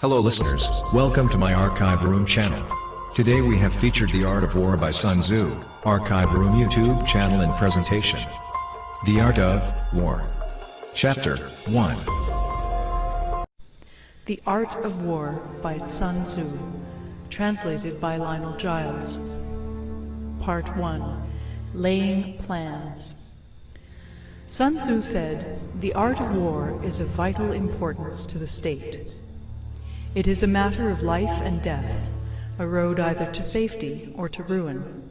Hello listeners, welcome to my Archive Room channel. Today we have featured The Art of War by Sun Tzu, Archive Room YouTube channel and presentation. The Art of War. Chapter 1. The Art of War by Sun Tzu, translated by Lionel Giles. Part 1. Laying Plans. Sun Tzu said, "The art of war is of vital importance to the state. It is a matter of life and death, a road either to safety or to ruin.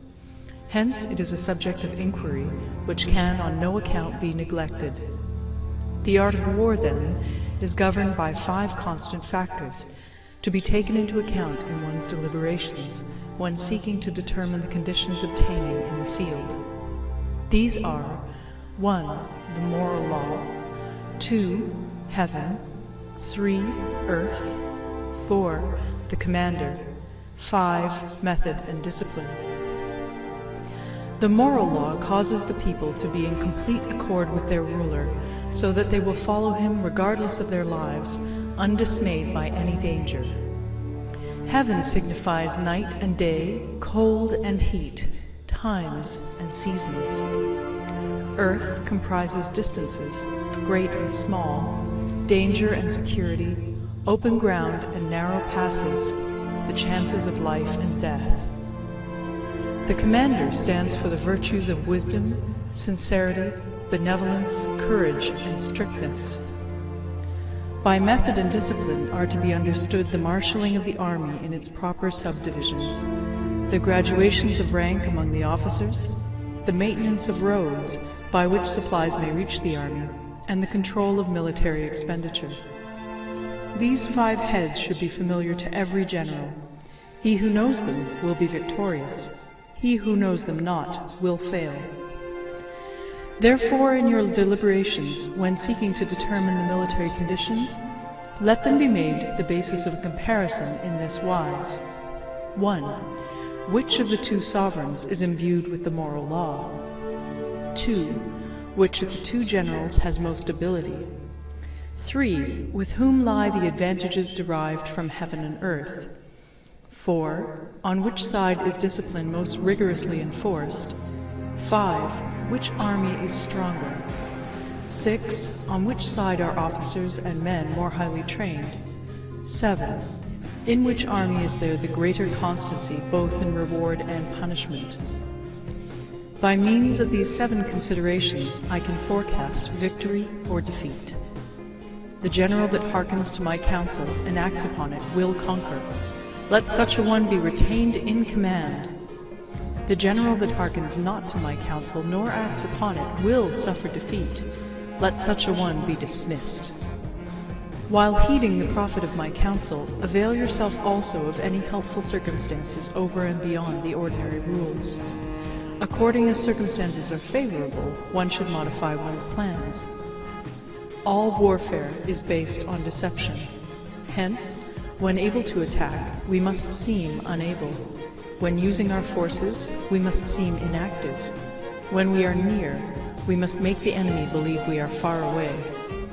Hence it is a subject of inquiry which can on no account be neglected. The art of war, then, is governed by 5 constant factors, to be taken into account in one's deliberations when seeking to determine the conditions obtaining in the field. These are 1. The moral law, 2. Heaven, 3. Earth, 4. The commander, 5. Method and discipline. The moral law causes the people to be in complete accord with their ruler, so that they will follow him regardless of their lives, undismayed by any danger. Heaven signifies night and day, cold and heat, times and seasons. Earth comprises distances, great and small, danger and security, open ground and narrow passes, the chances of life and death. The commander stands for the virtues of wisdom, sincerity, benevolence, courage, and strictness. By method and discipline are to be understood the marshalling of the army in its proper subdivisions, the graduations of rank among the officers, the maintenance of roads by which supplies may reach the army, and the control of military expenditure. These 5 heads should be familiar to every general. He who knows them will be victorious. He who knows them not will fail. Therefore, in your deliberations, when seeking to determine the military conditions, let them be made the basis of a comparison in this wise. 1. Which of the 2 sovereigns is imbued with the moral law? 2. Which of the 2 generals has most ability? 3. With whom lie the advantages derived from heaven and earth? 4. On which side is discipline most rigorously enforced? 5. Which army is stronger? 6. On which side are officers and men more highly trained? 7. In which army is there the greater constancy both in reward and punishment? By means of these 7 considerations I can forecast victory or defeat. The general that hearkens to my counsel and acts upon it will conquer. Let such a one be retained in command. The general that hearkens not to my counsel nor acts upon it will suffer defeat. Let such a one be dismissed. While heeding the profit of my counsel, avail yourself also of any helpful circumstances over and beyond the ordinary rules. According as circumstances are favorable, one should modify one's plans. All warfare is based on deception. Hence, when able to attack, we must seem unable. When using our forces, we must seem inactive. When we are near, we must make the enemy believe we are far away.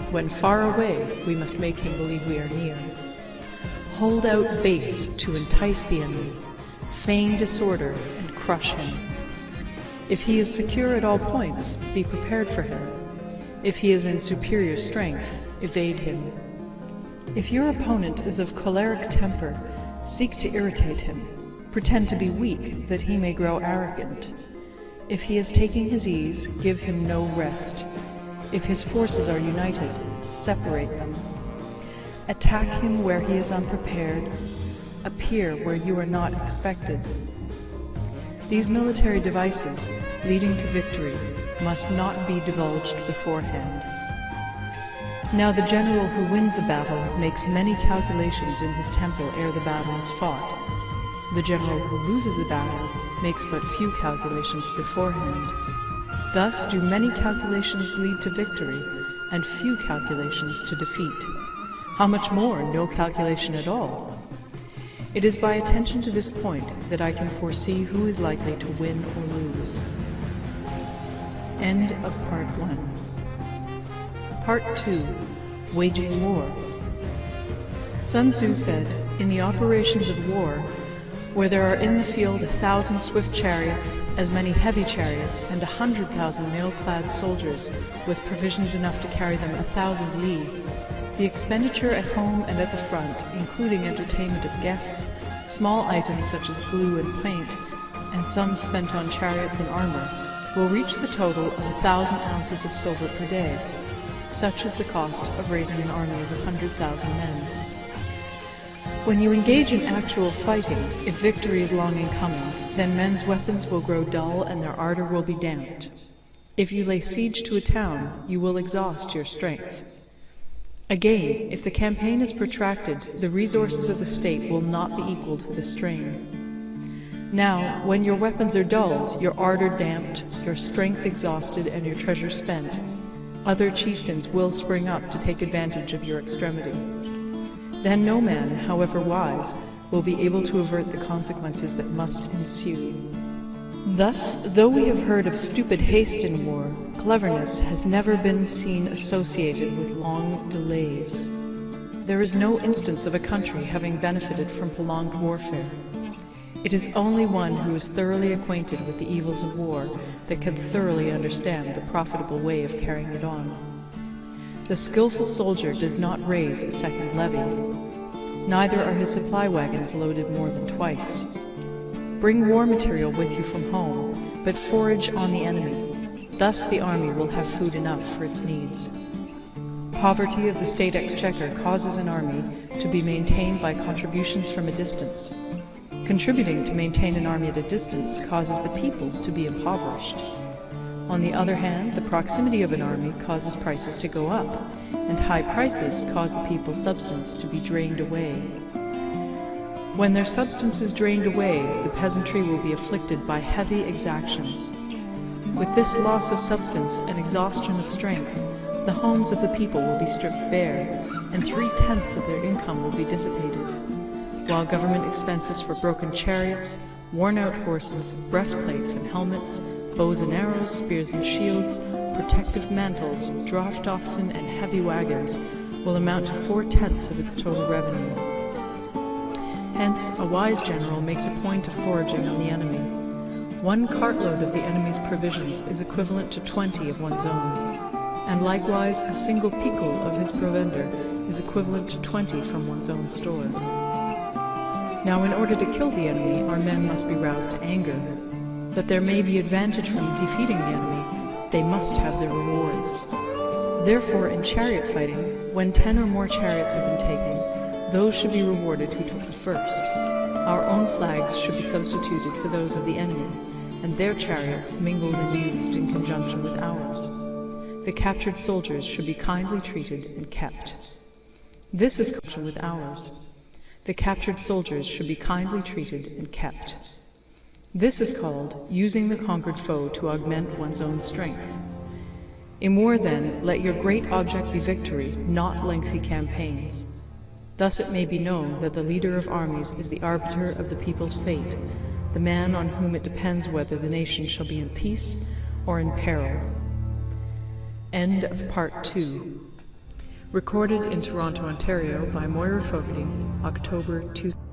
When far away, we must make him believe we are near. Hold out baits to entice the enemy, feign disorder, and crush him. If he is secure at all points, be prepared for him. If he is in superior strength, evade him. If your opponent is of choleric temper, seek to irritate him. Pretend to be weak, that he may grow arrogant. If he is taking his ease, give him no rest. If his forces are united, separate them. Attack him where he is unprepared. Appear where you are not expected. These military devices, leading to victory, must not be divulged beforehand. Now the general who wins a battle makes many calculations in his temple ere the battle is fought. The general who loses a battle makes but few calculations beforehand. Thus do many calculations lead to victory, and few calculations to defeat. How much more no calculation at all? It is by attention to this point that I can foresee who is likely to win or lose. End of Part 1. Part 2. Waging War. Sun Tzu said, "In the operations of war, where there are in the field 1,000 swift chariots, as many heavy chariots, and 100,000 mail-clad soldiers, with provisions enough to carry them 1,000 li, the expenditure at home and at the front, including entertainment of guests, small items such as glue and paint, and sums spent on chariots and armor, will reach the total of 1,000 ounces of silver per day. Such is the cost of raising an army of 100,000 men." When you engage in actual fighting, if victory is long in coming, then men's weapons will grow dull and their ardor will be damped. If you lay siege to a town, you will exhaust your strength. Again, if the campaign is protracted, the resources of the state will not be equal to the strain. Now, when your weapons are dulled, your ardor damped, your strength exhausted, and your treasure spent, other chieftains will spring up to take advantage of your extremity. Then no man, however wise, will be able to avert the consequences that must ensue. Thus, though we have heard of stupid haste in war, cleverness has never been seen associated with long delays. There is no instance of a country having benefited from prolonged warfare. It is only one who is thoroughly acquainted with the evils of war that can thoroughly understand the profitable way of carrying it on. The skillful soldier does not raise a second levy. Neither are his supply wagons loaded more than twice. Bring war material with you from home, but forage on the enemy. Thus the army will have food enough for its needs. Poverty of the state exchequer causes an army to be maintained by contributions from a distance. Contributing to maintain an army at a distance causes the people to be impoverished. On the other hand, the proximity of an army causes prices to go up, and high prices cause the people's substance to be drained away. When their substance is drained away, the peasantry will be afflicted by heavy exactions. With this loss of substance and exhaustion of strength, the homes of the people will be stripped bare, and 3/10 of their income will be dissipated, while government expenses for broken chariots, worn-out horses, breastplates and helmets, bows and arrows, spears and shields, protective mantles, draught oxen, and heavy wagons will amount to 4/10 of its total revenue. Hence, a wise general makes a point of foraging on the enemy. 1 cartload of the enemy's provisions is equivalent to 20 of one's own, and likewise a single pickle of his provender is equivalent to 20 from one's own store. Now, in order to kill the enemy, our men must be roused to anger. That there may be advantage from defeating the enemy, they must have their rewards. Therefore, in chariot fighting, when 10 or more chariots have been taken, those should be rewarded who took the first. Our own flags should be substituted for those of the enemy, and their chariots mingled and used in conjunction with ours. The captured soldiers should be kindly treated and kept. This is conjunction with ours. The captured soldiers should be kindly treated and kept. This is called using the conquered foe to augment one's own strength. In war, then, let your great object be victory, not lengthy campaigns. Thus it may be known that the leader of armies is the arbiter of the people's fate, the man on whom it depends whether the nation shall be in peace or in peril. End of Part 2. Recorded in Toronto, Ontario by Moira Fogarty, October 2000.